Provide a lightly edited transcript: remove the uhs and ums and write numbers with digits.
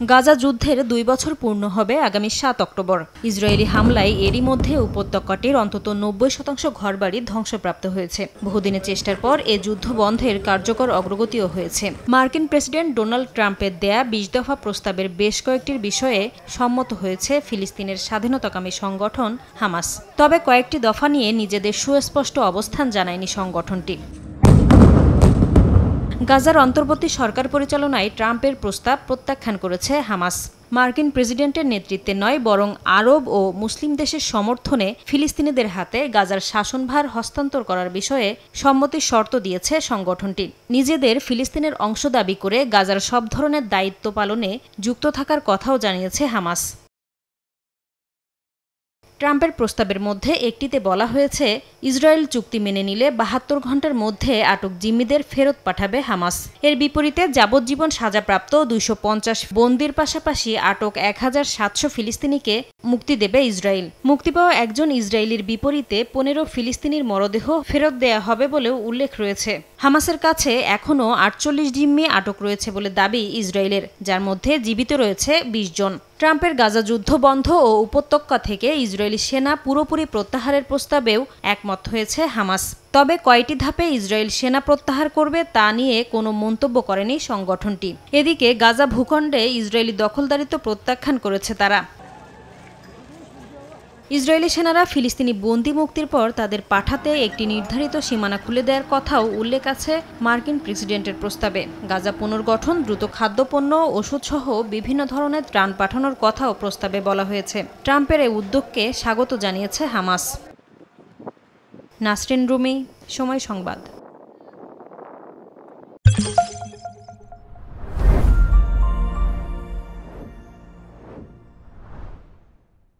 গাজা যুদ্ধের 2 বছর পূর্ণ হবে আগামী 7 অক্টোবর। ইসরায়েলি হামলায় এরই মধ্যে উপত্যকাটির অন্তত 90% ঘরবাড়ি ধ্বংসপ্রাপ্ত হয়েছে। বহুদিনের চেষ্টার পর এ যুদ্ধ বন্ধের কার্যকর অগ্রগতিও হয়েছে। মার্কিন প্রেসিডেন্ট ডোনাল্ড ট্রাম্পের দেয়া 20 দফা প্রস্তাবের বেশ কয়েকটির বিষয়ে সম্মত হয়েছে ফিলিস্তিনের স্বাধীনতাকামী সংগঠন হামাস। তবে কয়েকটি দফা নিয়ে নিজেদের সুস্পষ্ট অবস্থান জানায়নি সংগঠনটি। গাজার অন্তর্বর্তী সরকার পরিচালনায় ট্রাম্পের প্রস্তাব প্রত্যাখ্যান করেছে হামাস। মার্কিন প্রেসিডেন্টের নেতৃত্বে নয়, বরং আরব ও মুসলিম দেশের সমর্থনে ফিলিস্তিনিদের হাতে গাজার শাসনভার হস্তান্তর করার বিষয়ে সম্মতির শর্ত দিয়েছে সংগঠনটি। নিজেদের ফিলিস্তিনের অংশ দাবি করে গাজার সব ধরনের দায়িত্ব পালনে যুক্ত থাকার কথাও জানিয়েছে হামাস। ট্রাম্পের প্রস্তাবের মধ্যে একটিতে বলা হয়েছে, ইসরায়েল চুক্তি মেনে নিলে 72 ঘণ্টার মধ্যে আটক জিম্মিদের ফেরত পাঠাবে হামাস। এর বিপরীতে যাবজ্জীবন সাজাপ্রাপ্ত 250 বন্দীর পাশাপাশি আটক 1700 ফিলিস্তিনিকে মুক্তি দেবে ইসরায়েল। মুক্তি পাওয়া একজন ইসরায়েলির বিপরীতে 15 ফিলিস্তিনির মরদেহ ফেরত দেয়া হবে বলেও উল্লেখ রয়েছে। হামাসের কাছে এখনও 48 জিম্মি আটক রয়েছে বলে দাবি ইসরায়েলের, যার মধ্যে জীবিত রয়েছে 20 জন। ট্রাম্পের গাজা যুদ্ধ বন্ধ ও উপত্যকা থেকে ইসরায়েলি সেনা পুরোপুরি প্রত্যাহারের প্রস্তাবেও একমত হয়েছে হামাস। তবে কয়টি ধাপে ইসরায়েল সেনা প্রত্যাহার করবে তা নিয়ে কোনো মন্তব্য করেনি সংগঠনটি। এদিকে গাজা ভূখণ্ডে ইসরায়েলি দখলদারিত্ব প্রত্যাখ্যান করেছে তারা। ইসরায়েলি সেনারা ফিলিস্তিনি বন্দী মুক্তির পর তাদের পাঠাতে একটি নির্ধারিত সীমানা খুলে দেওয়ার কথাও উল্লেখ আছে মার্কিন প্রেসিডেন্টের প্রস্তাবে। গাজা পুনর্গঠন, দ্রুত খাদ্যপণ্য, ওষুধসহ বিভিন্ন ধরনের ত্রাণ পাঠানোর কথাও প্রস্তাবে বলা হয়েছে। ট্রাম্পের এই উদ্যোগকে স্বাগত জানিয়েছে হামাস। নাসরিন রুমি, সময় সংবাদ।